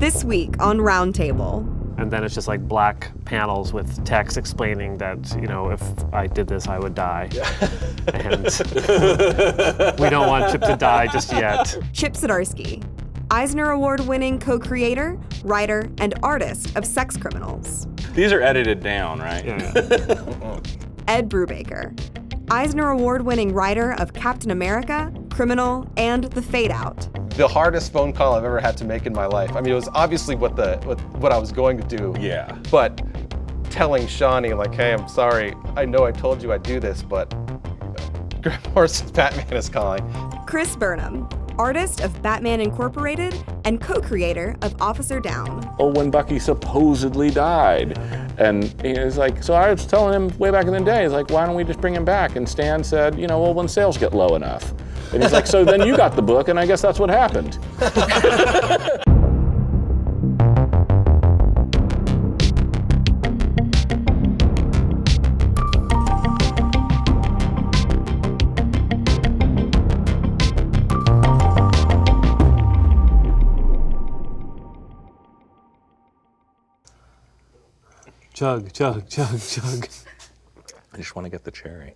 This week on Roundtable. And then it's just like black panels with text explaining that, if I did this, I would die. And we don't want Chip to die just yet. Chip Zdarsky, Eisner Award-winning co-creator, writer, and artist of Sex Criminals. These are edited down, right? Yeah. Ed Brubaker, Eisner Award-winning writer of Captain America, Criminal, and The Fade Out. The hardest phone call I've ever had to make in my life. I mean, it was obviously what I was going to do. Yeah. But telling Shawnee, like, hey, I'm sorry, I know I told you I'd do this, but Grant Morrison's Batman is calling. Chris Burnham, artist of Batman Incorporated and co-creator of Officer Down. When Bucky supposedly died. And he was like, so I was telling him way back in the day, he's like, why don't we just bring him back? And Stan said, well, when sales get low enough. And he's like, so then you got the book, and I guess that's what happened. Chug, chug, chug, chug. I just want to get the cherry.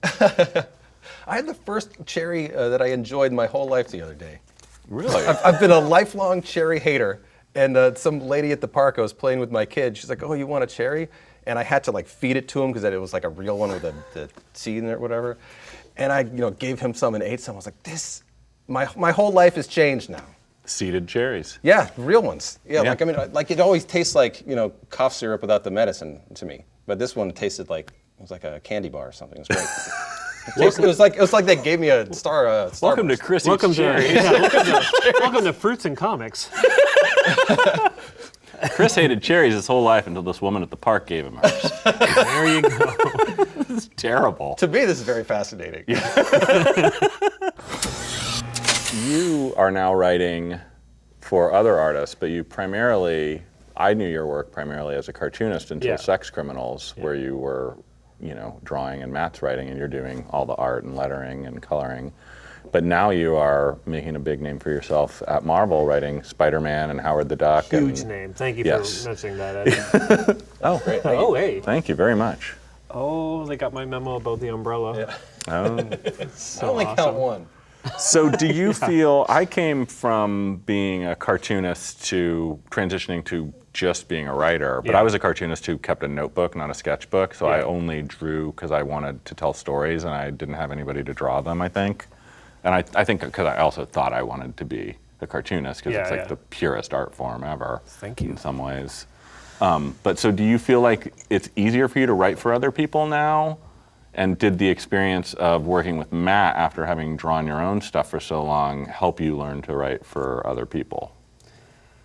I had the first cherry that I enjoyed my whole life the other day. Really? I've been a lifelong cherry hater, and some lady at the park, I was playing with my kid, she's like, oh, you want a cherry? And I had to feed it to him because it was like a real one with the seed in it or whatever. And I gave him some and ate some. I was like, my whole life has changed now. Seeded cherries. Yeah, real ones. Yeah, Yeah. It always tastes like, cough syrup without the medicine to me. But this one tasted like, it was like a candy bar or something. It was great. It was like they gave me a star. Welcome to Chris Welcome Eats Cherries. welcome to Fruits and Comics. Chris hated cherries his whole life until this woman at the park gave him hers. There you go. It's terrible. To me, this is very fascinating. You are now writing for other artists, but I knew your work primarily as a cartoonist until Sex Criminals, where you were, drawing and Matt's writing, and you're doing all the art and lettering and coloring. But now you are making a big name for yourself at Marvel, writing Spider-Man and Howard the Duck. Huge name. Thank you for mentioning that, Eddie. Oh, great. Oh, hey. Thank you very much. Oh, they got my memo about the umbrella. Yeah. Oh. I only count one. So do you feel, I came from being a cartoonist to transitioning to just being a writer, but I was a cartoonist who kept a notebook, not a sketchbook, so I only drew because I wanted to tell stories and I didn't have anybody to draw them, I think. And I think because I also thought I wanted to be a cartoonist because it's like the purest art form ever. Thank you. In some ways. But so do you feel like it's easier for you to write for other people now? And did the experience of working with Matt after having drawn your own stuff for so long help you learn to write for other people?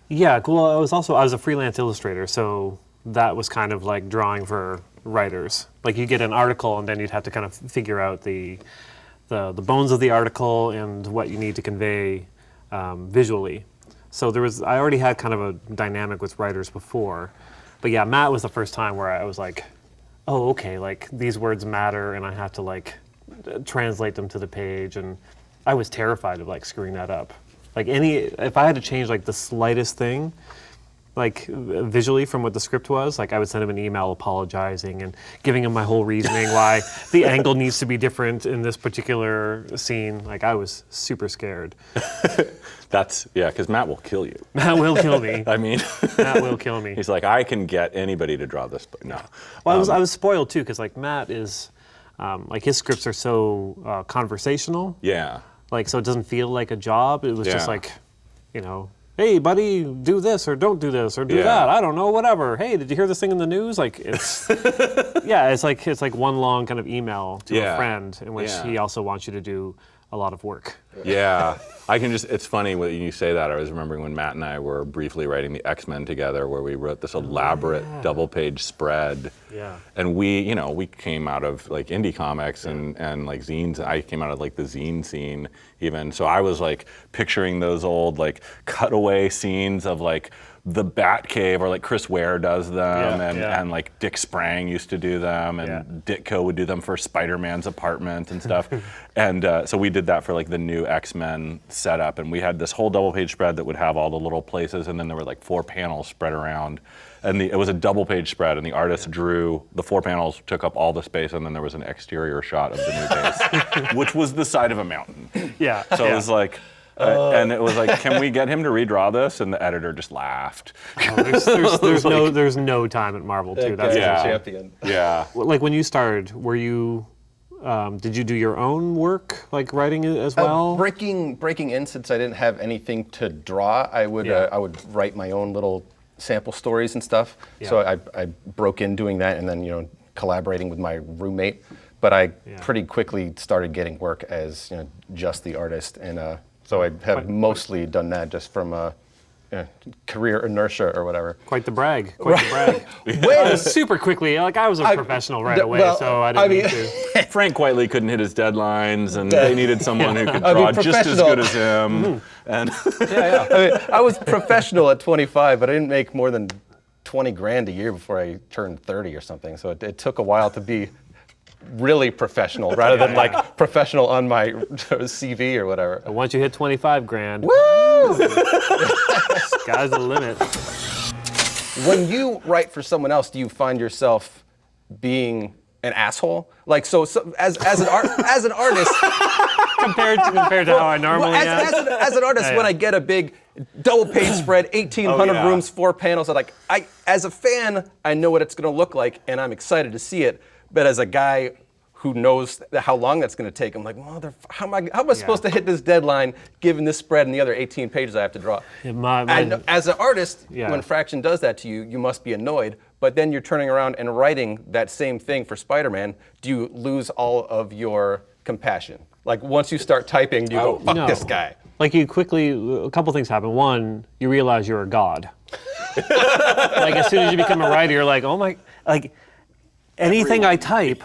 Yeah, well, I was a freelance illustrator, so that was kind of like drawing for writers. Like you get an article and then you'd have to kind of figure out the bones of the article and what you need to convey visually. So I already had kind of a dynamic with writers before. But yeah, Matt was the first time where I was like, oh, okay, like these words matter and I have to translate them to the page, and I was terrified of screwing that up. If I had to change the slightest thing, visually from what the script was, I would send him an email apologizing and giving him my whole reasoning why the angle needs to be different in this particular scene. I was super scared. Because Matt will kill you. Matt will kill me. I mean, Matt will kill me. He's like, I can get anybody to draw this, but no. Well, I was spoiled too, because Matt is, his scripts are so conversational. Yeah. So it doesn't feel like a job. It was just hey buddy, do this or don't do this or do that. I don't know, whatever. Hey, did you hear this thing in the news? It's it's like one long kind of email to a friend in which he also wants you to do a lot of work. Yeah, it's funny when you say that. I was remembering when Matt and I were briefly writing the X-Men together, where we wrote this elaborate double-page spread. Yeah. And we came out of indie comics and zines. I came out of the zine scene even. So I was picturing those old cutaway scenes of the Batcave, or like Chris Ware does them, Yeah, and like Dick Sprang used to do them, and Ditko would do them for Spider-Man's apartment and stuff. And so we did that for like the new X-Men setup, and we had this whole double-page spread that would have all the little places, and then there were like 4 panels spread around. And it was a double-page spread, and the artist drew, the 4 panels took up all the space, and then there was an exterior shot of the new base, which was the side of a mountain. Yeah. So it was like, and it was like, can we get him to redraw this? And the editor just laughed. Oh, there's no time at Marvel too. That's a champion. Yeah. Like when you started, were you? Did you do your own work, like writing it as well? Breaking in, since I didn't have anything to draw, I would write my own little sample stories and stuff. Yeah. So I broke in doing that, and then collaborating with my roommate. But I pretty quickly started getting work as just the artist, and so I have mostly done that just from career inertia or whatever. Quite the brag. Quite the brag. Super quickly. Like I was a professional right away, so I didn't need to. Frank Whiteley couldn't hit his deadlines, and they needed someone who could draw just as good as him. And I was professional at 25, but I didn't make more than 20 grand a year before I turned 30 or something. So it took a while to be really professional, rather than like professional on my CV or whatever. And once you hit 25 grand, Woo! sky's the limit. When you write for someone else, do you find yourself being an asshole? Like so as an artist, compared to how I normally am. As an artist, when I get a big double-page spread, 1,800 rooms, 4 panels, I as a fan, I know what it's going to look like, and I'm excited to see it. But as a guy who knows how long that's going to take, I'm like, how am I supposed to hit this deadline given this spread and the other 18 pages I have to draw? And as an artist, when Fraction does that to you, you must be annoyed. But then you're turning around and writing that same thing for Spider-Man. Do you lose all of your compassion? Like once you start typing, do you go, fuck this guy? Like you quickly, a couple things happen. One, you realize you're a god. Like as soon as you become a writer, you're like, oh my, like, anything I type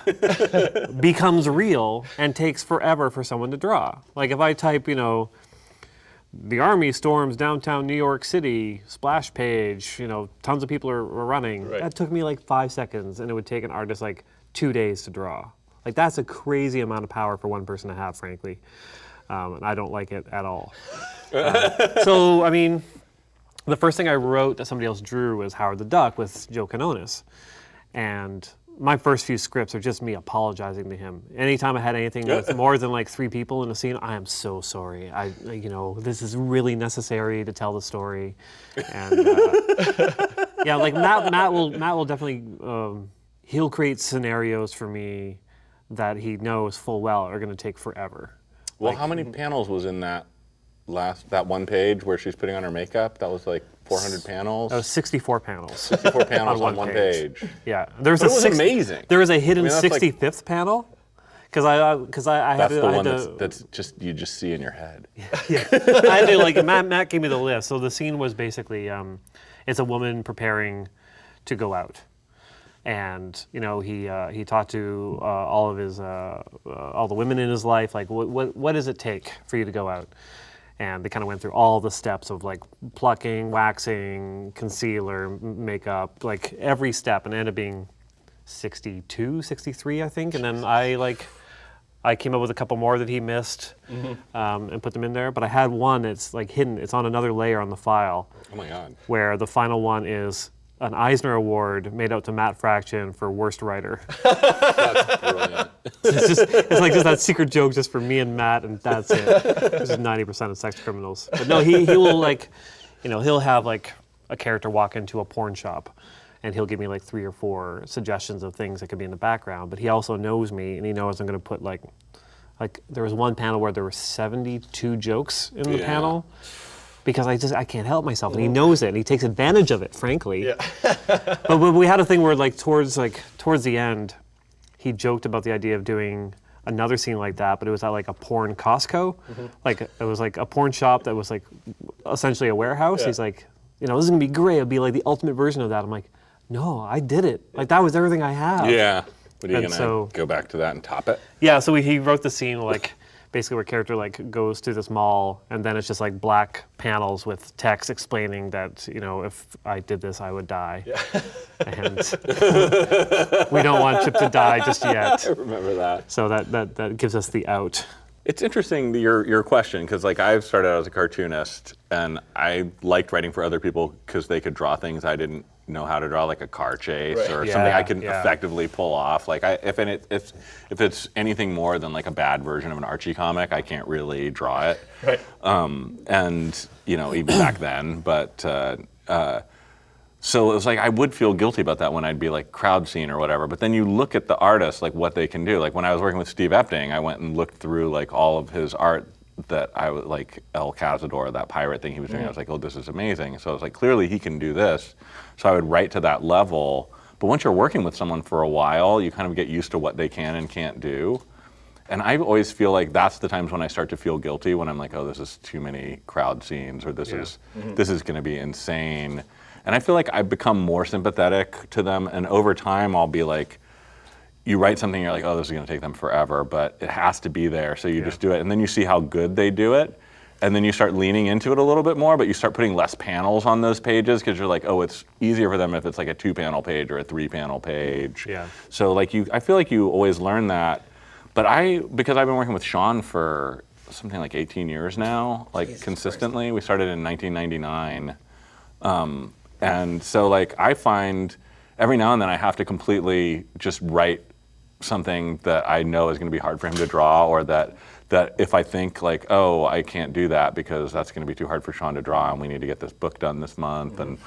becomes real and takes forever for someone to draw. Like if I type, the army storms downtown New York City, splash page, tons of people are running. Right. That took me like 5 seconds, and it would take an artist like 2 days to draw. Like that's a crazy amount of power for one person to have, frankly. And I don't like it at all. So, I mean, the first thing I wrote that somebody else drew was Howard the Duck with Joe Quinones. And my first few scripts are just me apologizing to him. Anytime I had anything with more than like 3 people in a scene, I am so sorry. This is really necessary to tell the story. And like Matt will definitely he'll create scenarios for me that he knows full well are going to take forever. Well, how many panels was in that one page where she's putting on her makeup? That was like 400 panels? That was 64 panels. 64 panels on one page. Yeah. It was amazing. There was a hidden 65th panel. Because I had to... That's the one that's just, you just see in your head. Yeah. I had to, Matt gave me the list. So the scene was basically, it's a woman preparing to go out. And he talked to all the women in his life, like what does it take for you to go out? And they kind of went through all the steps of like plucking, waxing, concealer, makeup, like every step, and it ended up being 62, 63, I think. And then I came up with a couple more that he missed and put them in there. But I had one that's like hidden. It's on another layer on the file. Oh my God. Where the final one is an Eisner Award made out to Matt Fraction for worst writer. That's brilliant. It's like just that secret joke just for me and Matt, and that's it. This is 90% of sex criminals. But no, he will he'll have like a character walk into a porn shop, and he'll give me like 3 or 4 suggestions of things that could be in the background. But he also knows me, and he knows I'm going to put like there was one panel where there were 72 jokes in the panel. Because I can't help myself, and he knows it, and he takes advantage of it, frankly. Yeah. but we had a thing where towards the end, he joked about the idea of doing another scene like that, but it was at like a porn Costco. Like it was like a porn shop that was like essentially a warehouse. Yeah. He's like, this is gonna be great. It'll be like the ultimate version of that. I'm like, no, I did it. Like that was everything I have. Yeah. But are you gonna go back to that and top it? Yeah. So he wrote the scene like basically where a character like goes to this mall, and then it's just like black panels with text explaining that, you know, if I did this, I would die. Yeah. And we don't want Chip to die just yet. I remember that. So that gives us the out. It's interesting, your question, because like I started out as a cartoonist, and I liked writing for other people because they could draw things I didn't know how to draw, like a car chase or something I can effectively pull off. Like if it's anything more than like a bad version of an Archie comic, I can't really draw it. Right. And you know, even back then, but so it was like I would feel guilty about that when I'd be like crowd scene or whatever. But then you look at the artists, like what they can do. Like when I was working with Steve Epting, I went and looked through like all of his art that I was like El Cazador, that pirate thing he was doing. I was like, oh, this is amazing. So I was like, clearly he can do this. So I would write to that level. But once you're working with someone for a while, you kind of get used to what they can and can't do. And I always feel like that's the times when I start to feel guilty, when I'm like, oh, this is too many crowd scenes, or this is going to be insane. And I feel like I've become more sympathetic to them. And over time, I'll be like, you write something, you're like, oh, this is going to take them forever, but it has to be there, so you just do it. And then you see how good they do it, and then you start leaning into it a little bit more, but you start putting less panels on those pages because you're like, oh, it's easier for them if it's like a 2-panel page or a 3-panel page. Yeah. So like I feel like you always learn that. But because I've been working with Sean for something like 18 years now, like Jesus consistently. Christ. We started in 1999. And so like I find every now and then I have to completely just write something that I know is going to be hard for him to draw, or that if I think like, oh, I can't do that because that's going to be too hard for Sean to draw, and we need to get this book done this month, and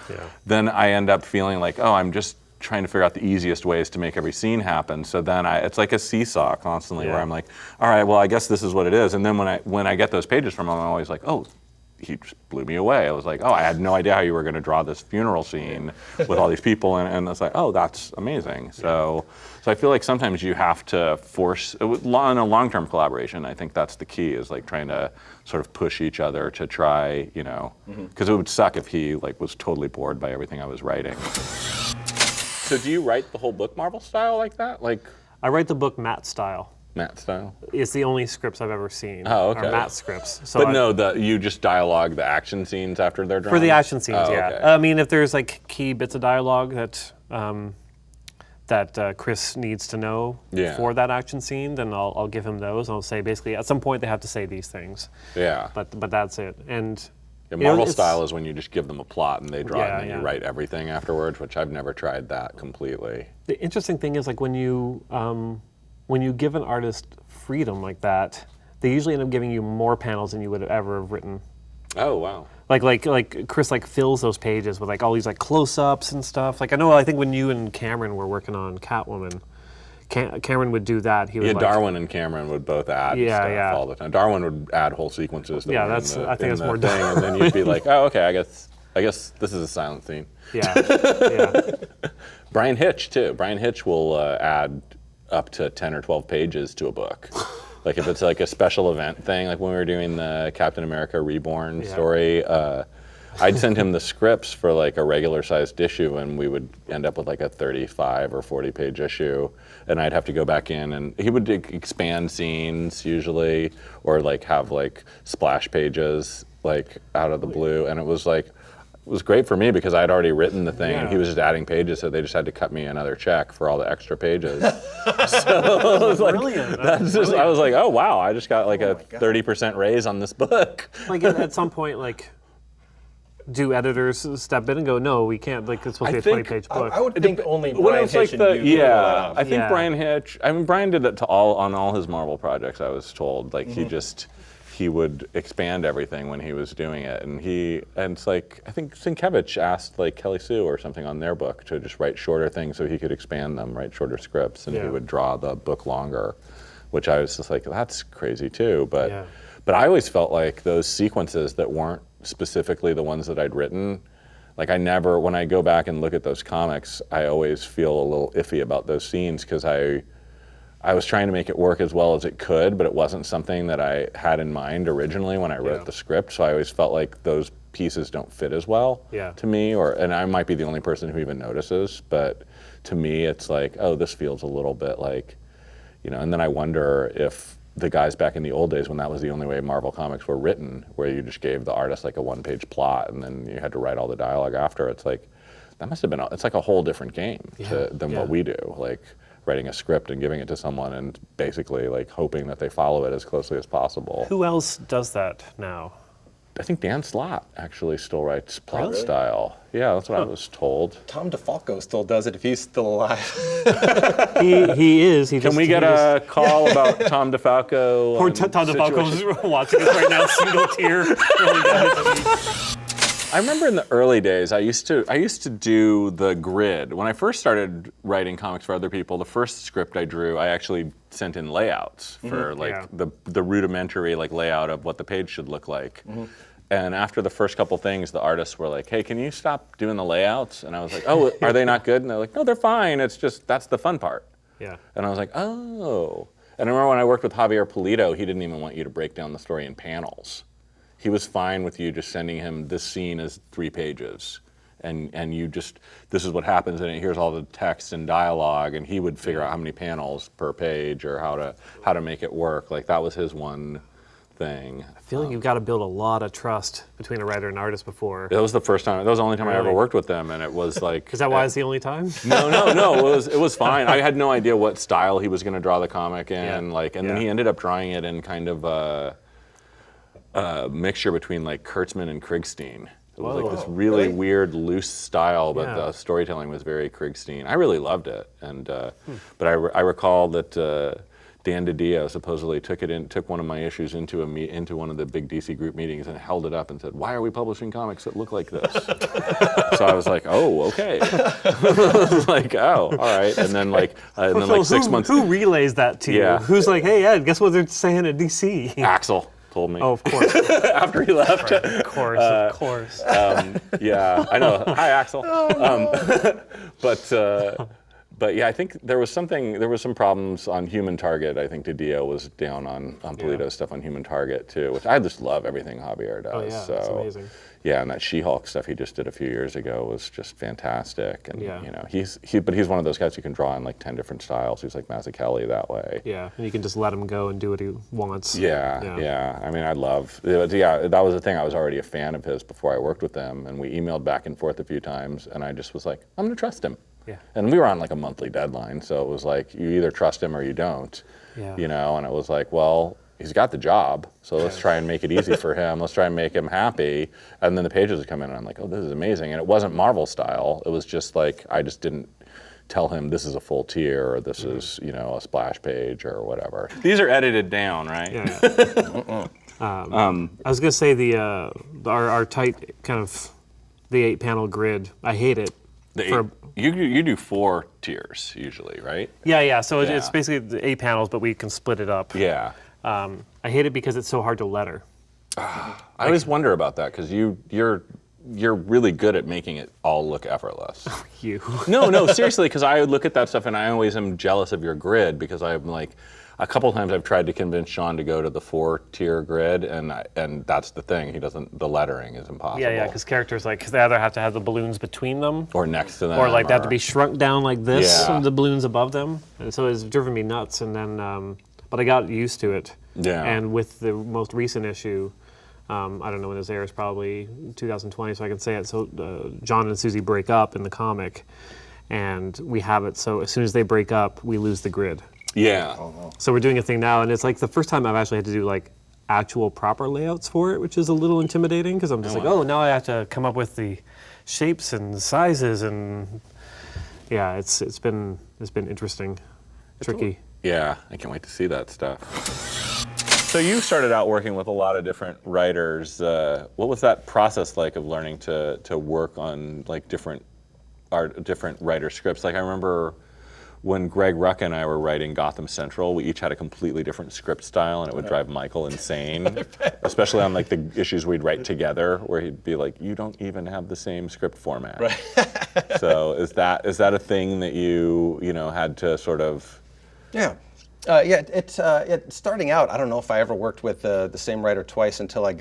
then I end up feeling like, oh, I'm just trying to figure out the easiest ways to make every scene happen. So then it's like a seesaw constantly where I'm like, all right, well, I guess this is what it is. And then when I get those pages from him, I'm always like, oh, he just blew me away. I was like, oh, I had no idea how you were going to draw this funeral scene with all these people, and it's like, oh, that's amazing. So I feel like sometimes you have to force, in a long-term collaboration, I think that's the key, is like trying to sort of push each other to try, you know, because it would suck if he like was totally bored by everything I was writing. So do you write the whole book Marvel style like that? Like I write the book Matt style. Matt style? It's the only scripts I've ever seen. Oh, okay. Are Matt scripts. So but you just dialogue the action scenes after they're drawn? For the action scenes, yeah. Okay. I mean, if there's like key bits of dialogue that Chris needs to know for that action scene, then I'll give him those. I'll say basically at some point they have to say these things. Yeah. But that's it. And Marvel style is when you just give them a plot and they draw it, and then you write everything afterwards, which I've never tried that completely. The interesting thing is like when you give an artist freedom like that, they usually end up giving you more panels than you would have ever have written. Oh wow! Like Chris like fills those pages with like all these like close-ups and stuff. Like I think when you and Cameron were working on Catwoman, Cameron would do that. He would Darwin and Cameron would both add stuff all the time. Darwin would add whole sequences. I think that's more thing, and then you'd be like, oh okay, I guess this is a silent scene. Yeah. Brian Hitch too. Brian Hitch will add up to 10 or 12 pages to a book. Like if it's like a special event thing, like when we were doing the Captain America Reborn story, I'd send him the scripts for like a regular sized issue, and we would end up with like a 35 or 40 page issue, and I'd have to go back in, and he would expand scenes usually, or like have like splash pages like out of the blue, and it was great for me because I'd already written the thing, and he was just adding pages, so they just had to cut me another check for all the extra pages. So it was like, brilliant. I was like, oh wow, I just got like a 30% raise on this book. Like at some point, like, do editors step in and go, no, we can't, like it's supposed to be a 20-page book? I would think only Brian Hitch and you. I think Brian Hitch, I mean, Brian did that on all his Marvel projects, I was told. Like he would expand everything when he was doing it, and it's like, I think Sienkiewicz asked like Kelly Sue or something on their book to just write shorter things so he could expand them, write shorter scripts, and he would draw the book longer, which I was just like, that's crazy too. But I always felt like those sequences that weren't specifically the ones that I'd written, like when I go back and look at those comics, I always feel a little iffy about those scenes because I was trying to make it work as well as it could, but it wasn't something that I had in mind originally when I wrote the script. So I always felt like those pieces don't fit as well to me, and I might be the only person who even notices, but to me it's like, oh, this feels a little bit like, and then I wonder if the guys back in the old days when that was the only way Marvel comics were written, where you just gave the artist like a one-page plot and then you had to write all the dialogue after. It's like, that must have been, it's like a whole different game than what we do. Like writing a script and giving it to someone and basically like hoping that they follow it as closely as possible. Who else does that now? I think Dan Slott actually still writes plot style. Yeah, that's what I was told. Tom DeFalco still does it if he's still alive. He is. Can we get a call about Tom DeFalco? Poor Tom DeFalco's watching us right now, single tear. Really bad. I remember in the early days, I used to do the grid. When I first started writing comics for other people, the first script I drew, I actually sent in layouts for the rudimentary like layout of what the page should look like. And after the first couple things, the artists were like, "Hey, can you stop doing the layouts?" And I was like, "Oh, are they not good?" And they're like, "No, they're fine. It's just that's the fun part." Yeah. And I was like, "Oh." And I remember when I worked with Javier Pulido, he didn't even want you to break down the story in panels. He was fine with you just sending him this scene as 3 pages, and you just, this is what happens in it. Here's all the text and dialogue, and he would figure out how many panels per page or how to make it work. Like that was his one thing. I feel like you've got to build a lot of trust between a writer and artist before. That was the first time. That was the only time I ever worked with them, and it was like. Is that why it's the only time? No. It was fine. I had no idea what style he was going to draw the comic in, and then he ended up drawing it in kind of a mixture between like Kurtzman and Krigstein. It was like this really weird, loose style, but the storytelling was very Krigstein. I really loved it, and but I recall that. Dan DiDio supposedly took one of my issues into one of the big DC group meetings and held it up and said, "Why are we publishing comics that look like this?" So I was like, "Oh, okay." Like, "Oh, all right." And then like 6 months. Who relays that to you? Who's like, "Hey, Ed, guess what they're saying at DC?" Axel told me. Oh, of course. After he left. Right. Of course. Yeah, I know. Hi, Axel. But yeah, I think there was some problems on Human Target. I think DiDio was down on Pulido's stuff on Human Target too, which I just love everything Javier does. Oh yeah, so, that's amazing. Yeah, and that She-Hulk stuff he just did a few years ago was just fantastic. And you know, he's one of those guys who can draw in like 10 different styles. He's like Mazzucchelli that way. Yeah, and you can just let him go and do what he wants. Yeah. I mean, that was the thing. I was already a fan of his before I worked with them, and we emailed back and forth a few times, and I just was like, I'm gonna trust him. Yeah. And we were on like a monthly deadline, so it was like you either trust him or you don't. Yeah. You know, and it was like, well, he's got the job, so let's try and make it easy for him. Let's try and make him happy. And then the pages would come in, and I'm like, oh, this is amazing. And it wasn't Marvel style. It was just like I just didn't tell him this is a full tier or this is a splash page or whatever. These are edited down, right? Yeah. I was gonna say our tight kind of the 8-panel grid. I hate it. You do 4 tiers usually, right? Yeah. So it's basically the 8 panels, but we can split it up. Yeah. I hate it because it's so hard to letter. I always wonder about that because you're really good at making it all look effortless. You. No, seriously, because I look at that stuff and I always am jealous of your grid because I'm like, a couple times I've tried to convince Sean to go to the 4-tier grid, and that's the thing. He doesn't. The lettering is impossible. Yeah, because characters cause they either have to have the balloons between them, or next to them, or like they have to be shrunk down like this, Yeah. and the balloons above them, and so it's driven me nuts. And then, but I got used to it. Yeah. And with the most recent issue, I don't know when this airs, probably 2020, so I can say it. So John and Susie break up in the comic, and we have it. So as soon as they break up, we lose the grid. Yeah. So we're doing a thing now, and it's like the first time I've actually had to do like actual proper layouts for it, which is a little intimidating because I'm just now I have to come up with the shapes and sizes, and yeah, it's been interesting, tricky. Yeah, I can't wait to see that stuff. So you started out working with a lot of different writers. What was that process like of learning to work on like different writer scripts? Like I remember when Greg Rucka and I were writing Gotham Central, we each had a completely different script style, and it would drive Michael insane, especially on like the issues we'd write together, where he'd be like, "You don't even have the same script format." Right. So is that a thing that you had to sort of? Yeah. Starting out, I don't know if I ever worked with the same writer twice until I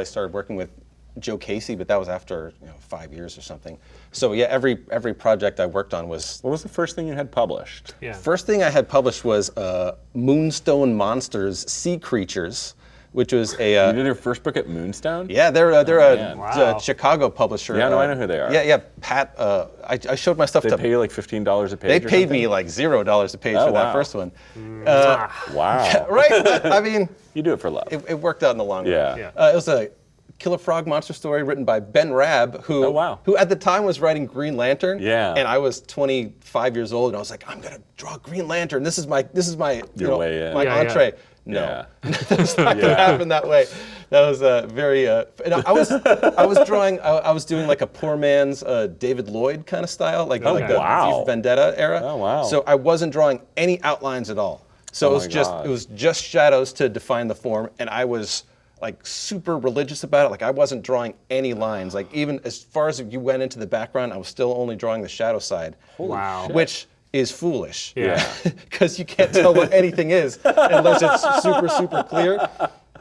started working with Joe Casey, but that was after 5 years or something. So yeah, every project I worked on was. What was the first thing you had published? Yeah. First thing I had published was Moonstone Monsters Sea Creatures, which was a. You did your first book at Moonstone? Yeah, they're man. Wow. a Chicago publisher. Yeah, no, I know who they are. Yeah, Pat. I showed my stuff They to. pay you like $15 a page. They or paid something? me like $0 a page Oh, for wow. that first one. Wow. Right? I mean, You do it for love. it worked out in the long run. Yeah. It was a Killer Frog monster story written by Ben Rabb, who Oh, wow. who at the time was writing Green Lantern. Yeah. And I was 25 years old, and I was like, I'm gonna draw Green Lantern. This is my Your way in. my Yeah, yeah. entree. No, Yeah. that's not gonna happen that way. That was very. And I was drawing. I was doing like a poor man's David Lloyd kind of style, like the wow. V for Vendetta era. Oh, wow. So I wasn't drawing any outlines at all. So Oh, it was my just God. it was just shadows to define the form, and I was like super religious about it. Like I wasn't drawing any lines. Like even as far as you went into the background, I was still only drawing the shadow side. Wow. Which is foolish. Yeah. Because you can't tell what anything is unless it's super, super clear.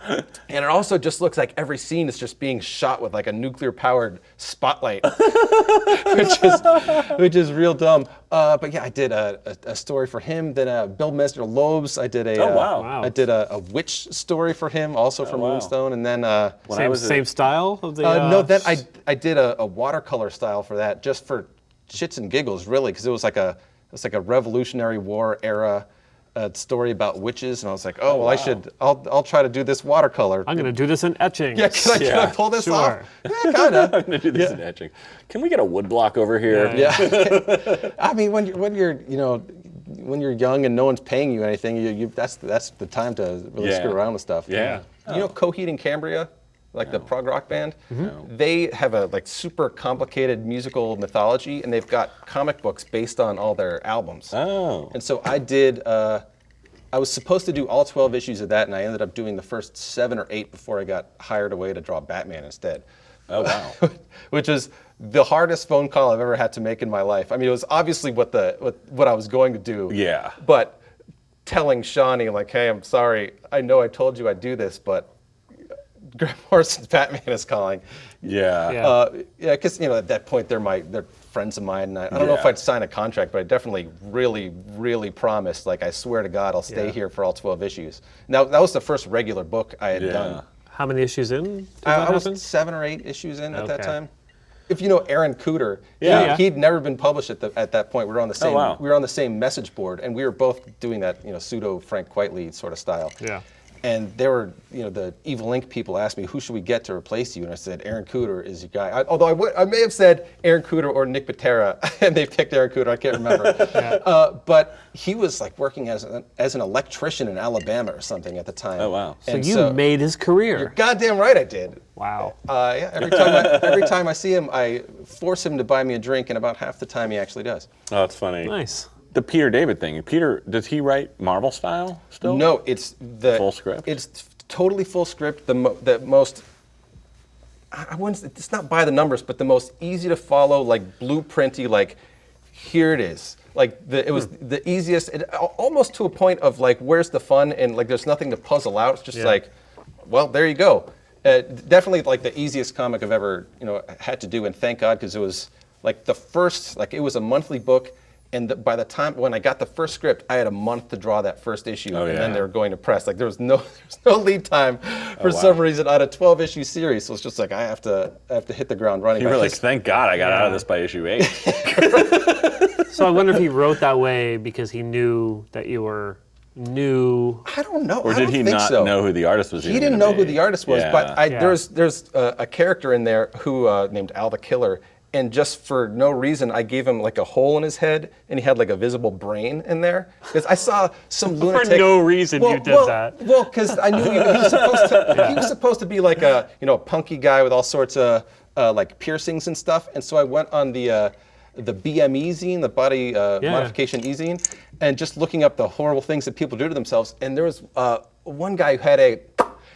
And it also just looks like every scene is just being shot with like a nuclear-powered spotlight, which is real dumb. But yeah, I did a story for him. Then Bill Mesner Loebs, I did a Oh, wow. Wow. I did a witch story for him, also from wow. Moonstone. And then When I Same, was a- same style of the. no, then I did a watercolor style for that just for shits and giggles, really, because it was like a Revolutionary War era story about witches, and I was like, oh well, I'll try to do this watercolor. I'm going to do this in etching. Yeah, can I pull this Sure. off? Yeah, kinda. I'm gonna do this in etching. Can we get a wood block over here? Yeah. I mean, when you're young and no one's paying you anything, that's the time to really Yeah. screw around with stuff. Yeah. You know Coheed and Cambria, like the prog rock band? They have a like super complicated musical mythology, and they've got comic books based on all their albums. Oh. And so I did. I was supposed to do all 12 issues of that, and I ended up doing the first 7 or 8 before I got hired away to draw Batman instead. Oh, wow. Which is the hardest phone call I've ever had to make in my life. I mean, it was obviously what I was going to do. Yeah. But telling Shawnee, like, hey, I'm sorry, I know I told you I'd do this, but Grant Morrison's Batman is calling. Yeah. Yeah. Yeah, because at that point they're friends of mine, and I don't know if Yeah. I'd sign a contract, but I definitely really, really promised, like, I swear to God, I'll stay Yeah. here for all 12 issues. Now that was the first regular book I had Yeah. done. How many issues in did I that was happen? 7 or 8 issues in at that Okay. time. If you know Aaron Cooter, Yeah. he'd never been published at that point. We were on the same wow. we were on the same message board, and we were both doing that pseudo Frank Quitely sort of style. Yeah. And there were, the Evil Ink people asked me, who should we get to replace you? And I said, Aaron Cooter is your guy. Although I may have said Aaron Cooter or Nick Patera, and they picked Aaron Cooter, I can't remember. But he was like working as an electrician in Alabama or something at the time. Oh, wow. So And you made his career. You're goddamn right I did. Wow. Yeah, every time I see him, I force him to buy me a drink, and about half the time he actually does. Oh, that's funny. Nice. The Peter David thing. Peter, does he write Marvel style still? No, it's the Full script? It's totally full script. The most, I wouldn't. It's not by the numbers, but the most easy to follow, like blueprinty. Like, here it is. Like it was the easiest, almost to a point of like, where's the fun? And like, there's nothing to puzzle out. It's just like, well, there you go. Definitely like the easiest comic I've ever had to do, and thank God, because it was like the first, like it was a monthly book. And by the time when I got the first script, I had a month to draw that first issue, and then they were going to press. Like there was no lead time for some reason on a 12-issue series. So it's just like I have to hit the ground running. You were like, thank God I got out of this by issue 8. So I wonder if he wrote that way because he knew that you were new. I don't know. Or I did don't he think not so. know who the artist was? He even didn't gonna know who be? the artist was, Yeah. but there's a character in there who named Al the Killer. And just for no reason, I gave him like a hole in his head, and he had like a visible brain in there. Because I saw some lunatic. For no reason you did that. Well, because I knew he was supposed to. He was supposed to be like a punky guy with all sorts of like piercings and stuff. And so I went on the BME zine, the body modification e-zine, and just looking up the horrible things that people do to themselves. And there was one guy who had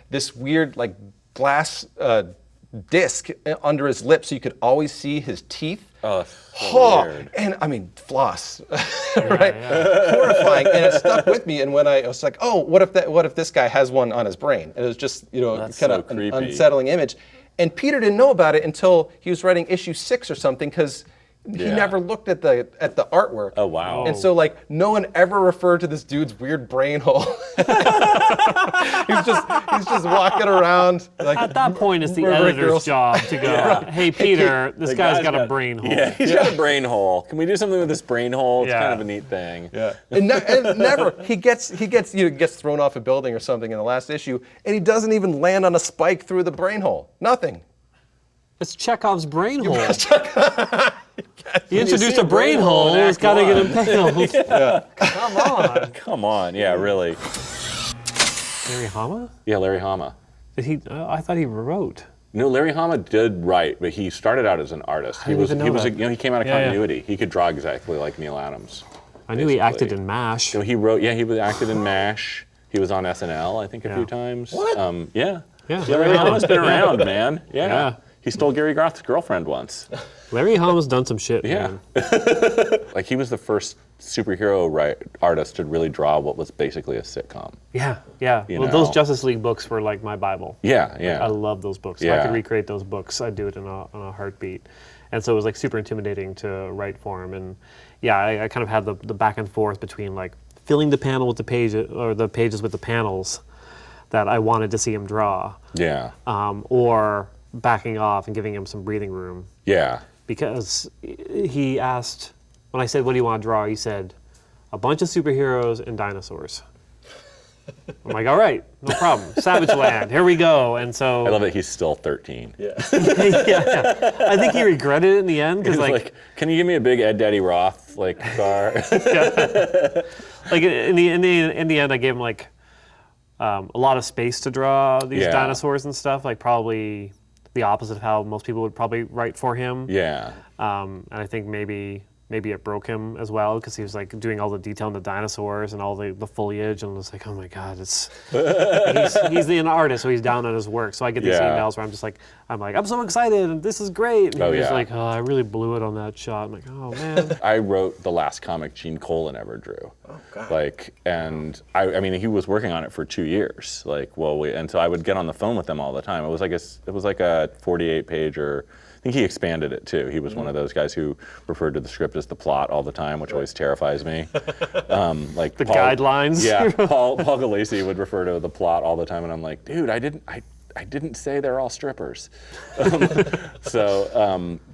this weird like glass disc under his lip, so you could always see his teeth. Oh, so weird. And I mean, floss, right? Horrifying, and it stuck with me. And when I was like, oh, what if this guy has one on his brain? And it was just, That's kind so of an creepy. unsettling image. And Peter didn't know about it until he was writing issue 6 or something, because he Yeah. never looked at the artwork. Oh, wow. And so like no one ever referred to this dude's weird brain hole. he's just walking around like, At that point, it's the murdering editor's girls. job to go, hey, Peter, this The guy's got a brain hole. Yeah, he's got a brain hole. Can we do something with this brain hole? It's Yeah. kind of a neat thing. Yeah. And never he gets gets thrown off a building or something in the last issue, and he doesn't even land on a spike through the brain hole. Nothing. It's Chekhov's brain hole. He You introduced see a brain hole, in it's Act got to get 1. impaled. Come on. Come on, yeah, really. Larry Hama? Yeah, Larry Hama. Did he? I thought he wrote. No, Larry Hama did write, but he started out as an artist. He didn't was, even know he was, that. you know, he came out of Yeah, yeah. continuity. He could draw exactly like Neil Adams. I knew he acted basically. in MASH. So he wrote, yeah, he was acted in MASH. He was on SNL, I think, a Yeah. few times. What? Yeah. Yeah. Larry Hama's been around, man. Yeah. Yeah. He stole Gary Groth's girlfriend once. Larry Hama's done some shit, Yeah. man. Like, he was the first superhero artist to really draw what was basically a sitcom. Yeah, yeah. You Well, those know. Justice League books were like my Bible. Yeah, I yeah. love those books. If I Yeah. could recreate those books, I'd do it in a heartbeat. And so it was like super intimidating to write for him. And yeah, I kind of had the back and forth between like filling the panel with the pages or the pages with the panels that I wanted to see him draw, Yeah. or backing off and giving him some breathing room. Yeah. Because he asked, when I said, what do you want to draw? He said, a bunch of superheroes and dinosaurs. I'm like, all right, no problem. Savage Land, here we go. And so I love that he's still 13. Yeah. yeah. I think he regretted it in the end because He's like, like, can you give me a big Ed Daddy Roth like car? like in the end, I gave him like a lot of space to draw these Yeah. dinosaurs and stuff. Like probably the opposite of how most people would probably write for him. Yeah. And I think maybe it broke him as well because he was like doing all the detail in the dinosaurs and all the foliage, and I was like, oh my god, it's he's an artist, so he's down on his work. So I get these Yeah. emails where I'm so excited and this is great. And Oh, he's yeah. like, oh, I really blew it on that shot. I'm like, oh man. I wrote the last comic Gene Colan ever drew. Oh God. Like, and I mean, he was working on it for 2 years. Like, and so I would get on the phone with him all the time. It was like a 48 page, or I think he expanded it too. He was one of those guys who referred to the script as the plot all the time, which always terrifies me. Like The guidelines. Yeah, Paul Galassi would refer to the plot all the time, and I'm like, dude, I didn't say they're all strippers.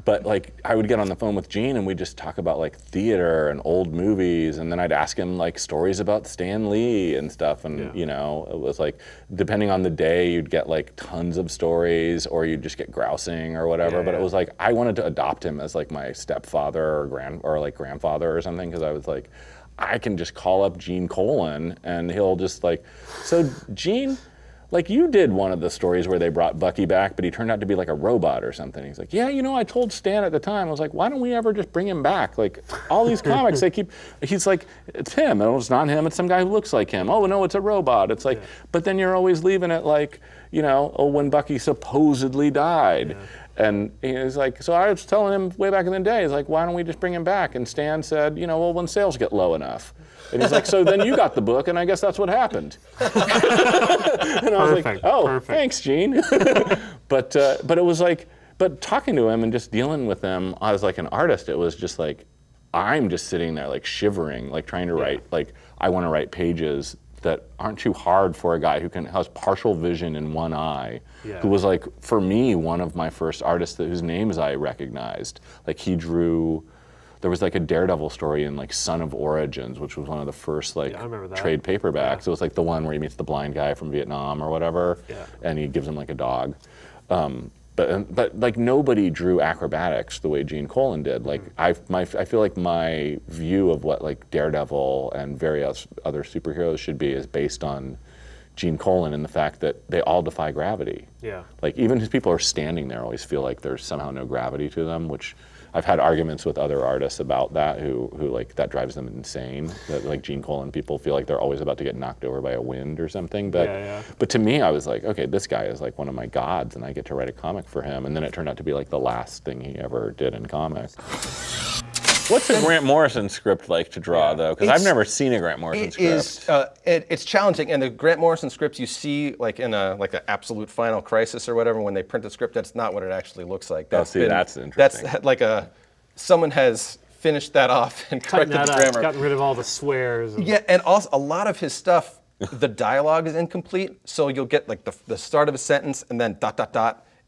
But like I would get on the phone with Gene and we'd just talk about like theater and old movies, and then I'd ask him like stories about Stan Lee and stuff, and Yeah. you know, it was like depending on the day you'd get like tons of stories or you'd just get grousing or whatever. Yeah, But yeah. it was like I wanted to adopt him as like my stepfather or grandfather or something, because I was like, I can just call up Gene Colan and he'll just like, so Gene, like you did one of the stories where they brought Bucky back, but he turned out to be like a robot or something. He's like, yeah, you know, I told Stan at the time, I was like, why don't we ever just bring him back? Like all these comics, he's like, it's him. And it's not him, it's some guy who looks like him. Oh no, it's a robot. It's like, but then you're always leaving it like, you know, oh, when Bucky supposedly died. Yeah. And he was like, so I was telling him way back in the day, he's like, why don't we just bring him back? And Stan said, you know, well, when sales get low enough. And he's like, so then you got the book, and I guess that's what happened. And I was like, Perfect, oh, perfect. thanks, Gene. But it was like, but talking to him and just dealing with him as like an artist, it was just like, I'm just sitting there like shivering, like trying to write, like I want to write pages that aren't too hard for a guy who has partial vision in one eye, Yeah. who was like, for me, one of my first artists whose names I recognized. Like he drew, there was like a Daredevil story in like Son of Origins, which was one of the first like Yeah, I remember that. trade paperbacks. Yeah. It was like the one where he meets the blind guy from Vietnam or whatever, Yeah. and he gives him like a dog. But like nobody drew acrobatics the way Gene Colan did. Like I feel like my view of what like Daredevil and various other superheroes should be is based on Gene Colan and the fact that they all defy gravity. Yeah. Like even as people are standing there, I always feel like there's somehow no gravity to them, which I've had arguments with other artists about that who like that drives them insane. That like Gene Colan people feel like they're always about to get knocked over by a wind or something. But Yeah. but to me, I was like, okay, this guy is like one of my gods, and I get to write a comic for him. And then it turned out to be like the last thing he ever did in comics. What's a Grant Morrison script like to draw, though? Because I've never seen a Grant Morrison script. It's challenging, and the Grant Morrison scripts you see like in an absolute Final Crisis or whatever, when they print the script, that's not what it actually looks like. That's interesting. That's like someone has finished that off and corrected the grammar. Gotten rid of all the swears. Yeah, and also a lot of his stuff, the dialogue is incomplete, so you'll get like the start of a sentence and then ...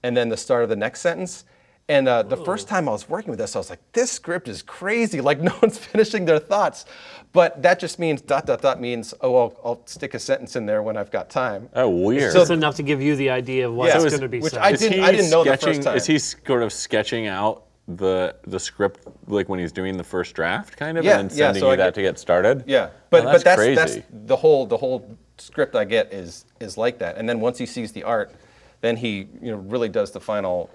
and then the start of the next sentence. And the first time I was working with this, I was like, this script is crazy. Like, no one's finishing their thoughts. But that just means ... means, I'll stick a sentence in there when I've got time. Oh, weird. So it's enough to give you the idea of what's going to be which said. I didn't know the first time. Is he sort of sketching out the script like when he's doing the first draft, kind of, and then sending you that to get started? Yeah, but that's that's crazy. the whole script I get is like that. And then once he sees the art, then he really does the final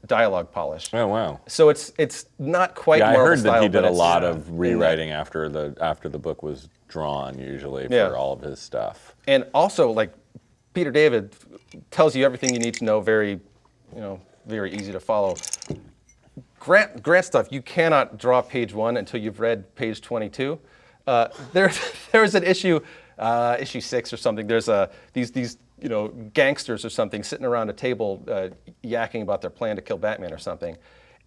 dialogue polish. Oh wow! So it's not quite I Marvel heard style, that he did but a it's lot of rewriting after the book was drawn, usually for all of his stuff. And also, like, Peter David tells you everything you need to know, very easy to follow. Grant stuff, you cannot draw page 1 until you've read page 22. There's an issue 6 or something. There's these gangsters or something sitting around a table yakking about their plan to kill Batman or something.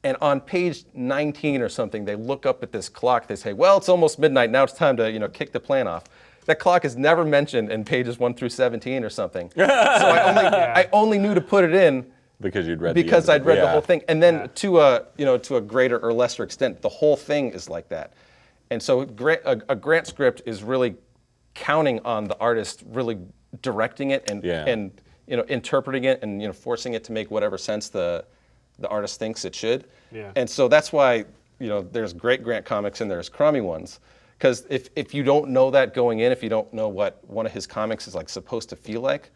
And on page 19 or something, they look up at this clock. They say, well, it's almost midnight. Now it's time to kick the plan off. That clock is never mentioned in pages 1 through 17 or something. So I only knew to put it in because you'd read I'd read the whole thing. And then to a greater or lesser extent, the whole thing is like that. And so a Grant script is really counting on the artist really directing it and interpreting it and forcing it to make whatever sense the artist thinks it should. Yeah. And so that's why there's great Grant comics and there's crummy ones. Because if you don't know that going in, if you don't know what one of his comics is like supposed to feel like,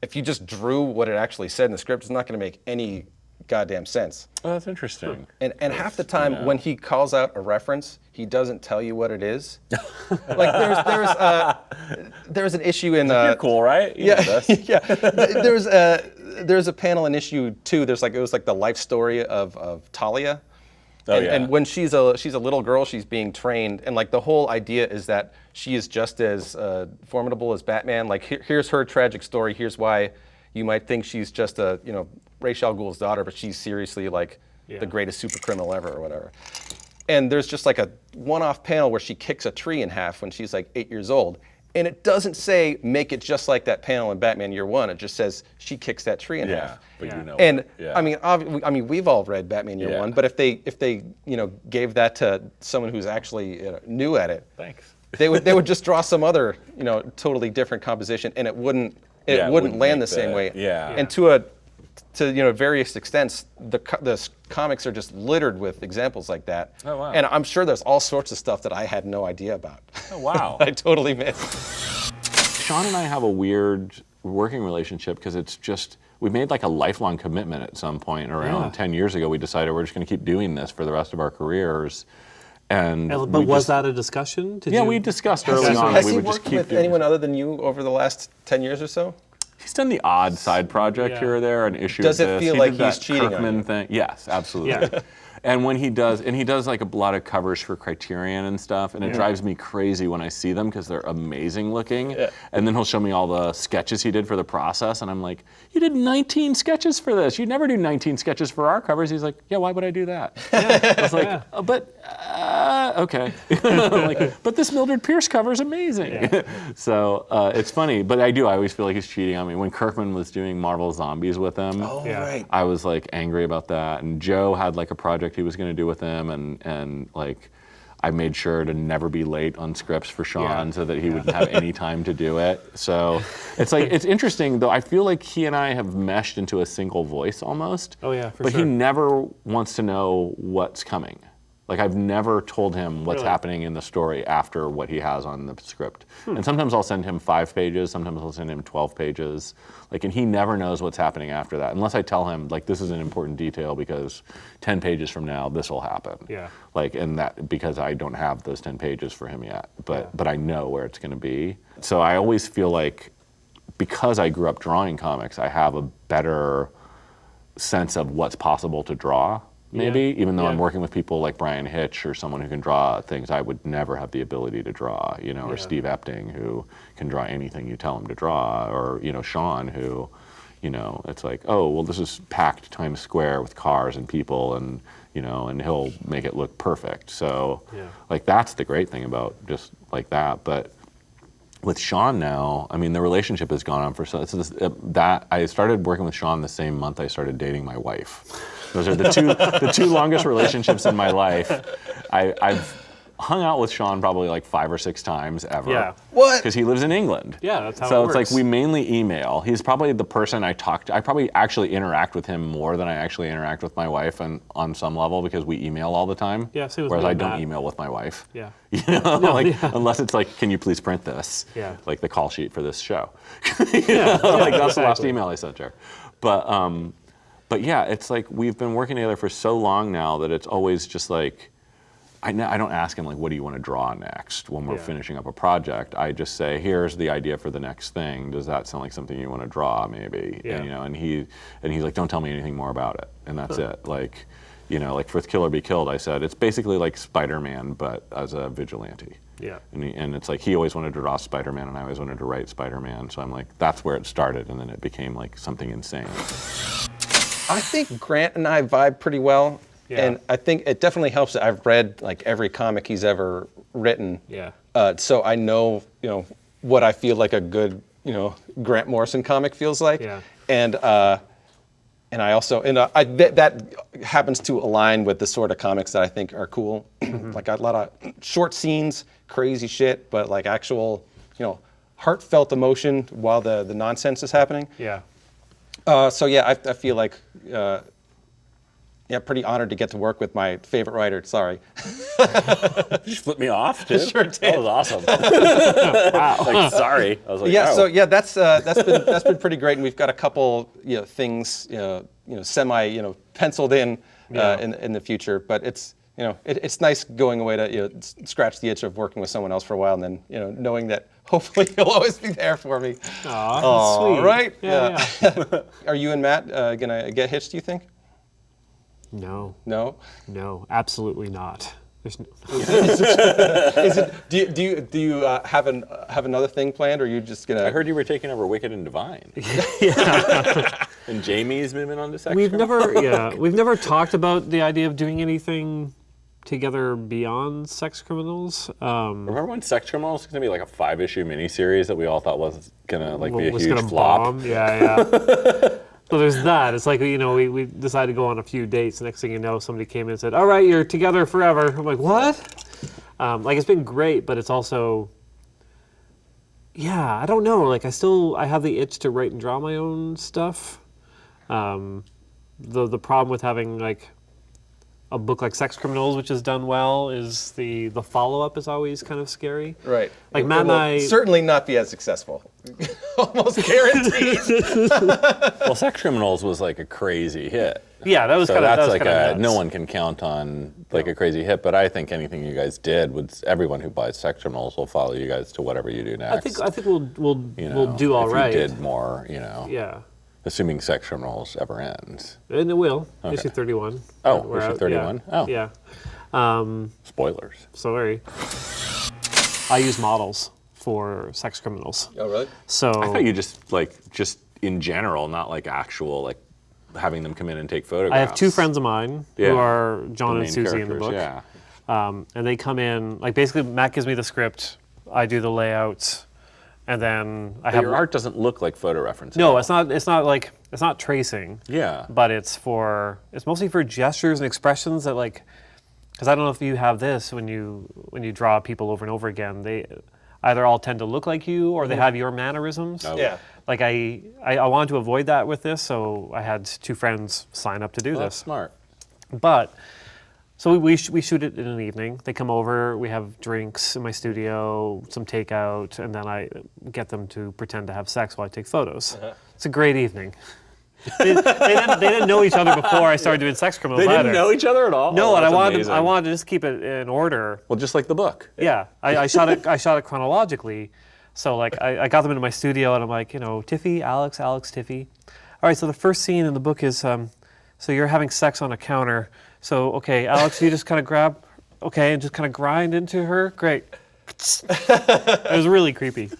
if you just drew what it actually said in the script, it's not going to make any goddamn sense. Oh, that's interesting. And half the time when he calls out a reference, he doesn't tell you what it is. Like there's an issue in. You're cool, right? Yeah. There's a panel in issue 2. It was like the life story of Talia. And when she's a little girl, she's being trained, and like the whole idea is that she is just as formidable as Batman. Like here's her tragic story. Here's why you might think she's just a Ra's al Ghul's daughter, but she's seriously like the greatest super criminal ever or whatever. And there's just like a one-off panel where she kicks a tree in half when she's like 8 years old. And it doesn't say make it just like that panel in Batman Year One. It just says she kicks that tree in half. But And I mean, we've all read Batman Year One. But if they gave that to someone who's actually new at it, thanks. They would just draw some other totally different composition, and it wouldn't land the same way. And to various extents, the comics are just littered with examples like that. Oh, wow. And I'm sure there's all sorts of stuff that I had no idea about. Oh, wow. I totally missed. Sean and I have a weird working relationship because it's just, we made like a lifelong commitment at some point around 10 years ago. We decided we're just going to keep doing this for the rest of our careers. But was that a discussion? We discussed early on Has that we he would just worked keep with doing anyone other than you over the last 10 years or so? He's done the odd side project here or there, an issue Does of it this. feel He like did that he's cheating on Kirkman you? thing. Yes, absolutely. Yeah. And when he does like a lot of covers for Criterion and stuff, and it drives me crazy when I see them because they're amazing looking. Yeah. And then he'll show me all the sketches he did for the process, and I'm like, you did 19 sketches for this. You never do 19 sketches for our covers. He's like, yeah, why would I do that? I was like, okay. Like, but this Mildred Pierce cover is amazing. Yeah. So it's funny, but I always feel like he's cheating on me. When Kirkman was doing Marvel Zombies with him, Right. I was like angry about that. And Joe had like a project he was going to do with him, and like I made sure to never be late on scripts for Sean so that he wouldn't have any time to do it. So it's like, it's interesting though. I feel like he and I have meshed into a single voice almost. Oh yeah, for but sure. he never wants to know what's coming. Like I've never told him what's happening in the story after what he has on the script. And sometimes I'll send him 5 pages, sometimes I'll send him 12 pages. Like, and he never knows what's happening after that, unless I tell him, like, this is an important detail because 10 pages from now, this will happen. Yeah. Like, and that, because I don't have those 10 pages for him yet, but I know where it's gonna be. So I always feel like, because I grew up drawing comics, I have a better sense of what's possible to draw. maybe, even though I'm Yeah. working with people like Brian Hitch or someone who can draw things I would never have the ability to draw, you know, or Yeah. Steve Epting, who can draw anything you tell him to draw, or, you know, Sean, who, you know, it's like, oh, well, this is packed Times Square with cars and people, and, you know, and he'll make it look perfect. So, Yeah. like, that's the great thing about just like that. But with Sean now, I mean, the relationship has gone on for that I started working with Sean the same month I started dating my wife. Those are the two longest relationships in my life. I've hung out with Sean probably like 5 or 6 times ever. Yeah. What? Because he lives in England. Yeah, that's how so it it's works. like we mainly email. He's probably the person I talk to. I probably actually interact with him more than I actually interact with my wife, and on some level, because we email all the time. Yeah, same with whereas me I and don't Matt. email with my wife. Yeah. You know, like yeah. unless it's like, can you please print this? Yeah. Like the call sheet for this show. Yeah, Like that's the last exactly. email I sent her. But yeah, it's like we've been working together for so long now that it's always just like, I don't ask him like, what do you want to draw next when we're Yeah. finishing up a project. I just say, here's the idea for the next thing. Does that sound like something you want to draw, maybe? Yeah. And you know, and he's like, don't tell me anything more about it, and that's it. Like, you know, like for Kill or Be Killed, I said it's basically like Spider-Man, but as a vigilante. Yeah. And it's like he always wanted to draw Spider-Man, and I always wanted to write Spider-Man. So I'm like, that's where it started, and then it became like something insane. I think Grant and I vibe pretty well. Yeah. And I think it definitely helps that I've read like every comic he's ever written. Yeah. So I know, you know, what I feel like a good, you know, Grant Morrison comic feels like. Yeah. And I also, that happens to align with the sort of comics that I think are cool. Like a lot of short scenes, crazy shit, but like actual, you know, heartfelt emotion while the nonsense is happening. Yeah. So yeah, I feel like, yeah, pretty honored to get to work with my favorite writer. Sorry. Did you flip me off, too? Sure did. That was awesome. Wow. Like, sorry. I was like, Yeah. oh. So yeah, that's been pretty great, and we've got a couple things semi penciled in in the future. But it's it's nice going away to scratch the itch of working with someone else for a while, and then knowing that hopefully he'll always be there for me. Aw, sweet. Right? Yeah. Are you and Matt gonna get hitched? Do you think? No. No. No. Absolutely not. There's no, Is it? Do you have another thing planned, or are you just gonna? I heard you were taking over Wicked and Divine. And Jamie's been on the section. we've never talked about the idea of doing anything together beyond Sex Criminals. Remember when Sex Criminals was going to be like a 5-issue miniseries that we all thought was going to like be a was huge gonna flop? bomb. Yeah. So there's that. It's like, we decided to go on a few dates. The next thing you know, somebody came in and said, all right, you're together forever. I'm like, what? Like, it's been great, but it's also, yeah, I don't know. Like, I have the itch to write and draw my own stuff. The problem with having, like, a book like Sex Criminals, which is done well, is the follow-up is always kind of scary. Right. Like It Matt and will I certainly not be as successful. Almost guaranteed. Well, Sex Criminals was like a crazy hit. Yeah, that was So kind of that's like nuts. no one can count on like a crazy hit. But I think anything you guys did would everyone who buys Sex Criminals will follow you guys to whatever you do next. I think we'll do all if right. you did more, Yeah. assuming Sex Criminals ever ends. And it will. Okay. Issue 31. Oh, We're issue out, 31? Yeah. Oh. Yeah. Spoilers. Sorry. I use models for Sex Criminals. Oh, really? So I thought you just in general, not like actual like having them come in and take photographs. I have two friends of mine Yeah. who are John The and main Susie in the book. characters, Yeah. And they come in, like basically Matt gives me the script, I do the layouts, and then I But have your art doesn't look like photo reference. No, at all. it's not tracing. Yeah. But it's mostly for gestures and expressions that like, because I don't know if you have this when you draw people over and over again, they either all tend to look like you or they have your mannerisms. Oh. Yeah. Like I wanted to avoid that with this, so I had two friends sign up to do Well, that's this. smart. But so we shoot it in an evening. They come over, we have drinks in my studio, some takeout, and then I get them to pretend to have sex while I take photos. It's a great evening. They didn't know each other before I started doing Sex Criminals They didn't either. know each other at all. No, Oh, and I that's wanted amazing. to just keep it in order. Well, just like the book. Yeah, I shot it chronologically. So like I got them into my studio and I'm like, Tiffy, Alex, Tiffy. All right, so the first scene in the book is so you're having sex on a counter So, okay, Alex, you just kind of grab, okay, and just kind of grind into her. Great. It was really creepy.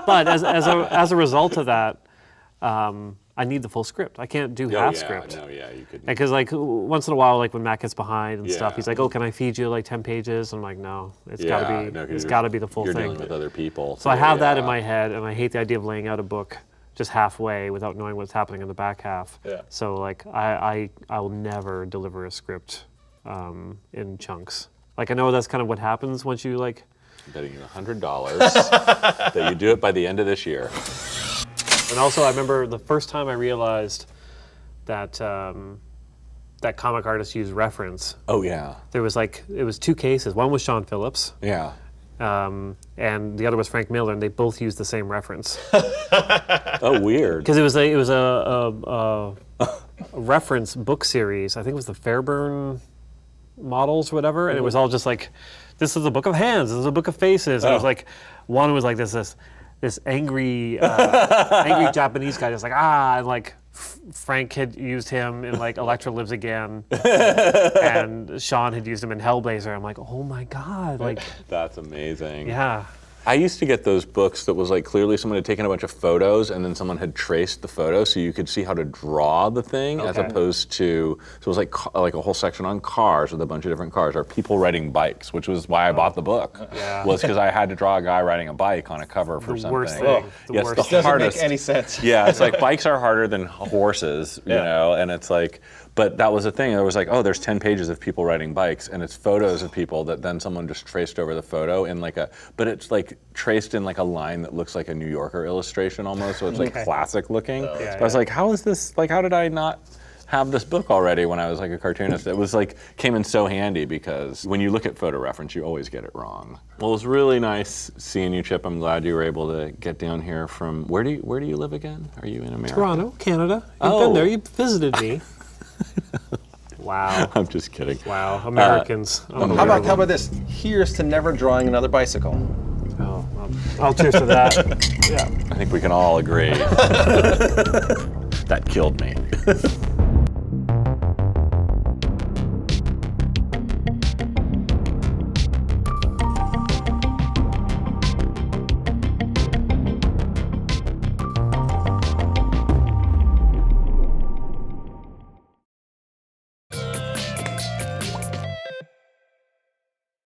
But as a result of that, I need the full script. I can't do half script. No, yeah, you could. Because like once in a while, like when Matt gets behind and stuff, Yeah. he's like, "Oh, can I feed you like 10 pages?" I'm like, "No, it's gotta be the full You're thing." dealing with other people. So I have that in my head, and I hate the idea of laying out a book just halfway without knowing what's happening in the back half. Yeah. So like I will never deliver a script in chunks. Like I know that's kind of what happens once you like. I'm betting you $100 that you do it by the end of this year. And also, I remember the first time I realized that that comic artists use reference. Oh yeah. There was it was 2 cases. One was Sean Phillips. Yeah. And the other was Frank Miller, and they both used the same reference. Oh, weird. Because it was a reference book series. I think it was the Fairburn models or whatever, and it was all just like, this is a book of hands, this is a book of faces. And it was like, one was like this angry angry Japanese guy just like, and like Frank had used him in like Electra Lives Again, and Sean had used him in Hellblazer. I'm like, oh my God, like That's amazing. yeah. I used to get those books that was like clearly someone had taken a bunch of photos and then someone had traced the photo so you could see how to draw the thing as opposed to, so it was like a whole section on cars with a bunch of different cars, or people riding bikes, which was why I bought the book. Yeah. Was because I had to draw a guy riding a bike on a cover for something. Worst thing. The Yes, worst the thing. Doesn't hardest. make any sense. Yeah, it's like bikes are harder than horses, you know, and it's like, but that was the thing. There was like, oh, there's 10 pages of people riding bikes, and it's photos of people that then someone just traced over the photo in like but it's like traced in like a line that looks like a New Yorker illustration almost, so it's like classic looking. So I was like, how is this, like, how did I not have this book already when I was like a cartoonist? It was like, came in so handy because when you look at photo reference, you always get it wrong. Well, it was really nice seeing you, Chip. I'm glad you were able to get down here from, where do you live again? Are you in America? Toronto, Canada. You've Oh. been there. You visited me. Wow. I'm just kidding. Wow. Americans. How about this? Here's to never drawing another bicycle. Oh, I'll cheers to that. Yeah. I think we can all agree. That killed me.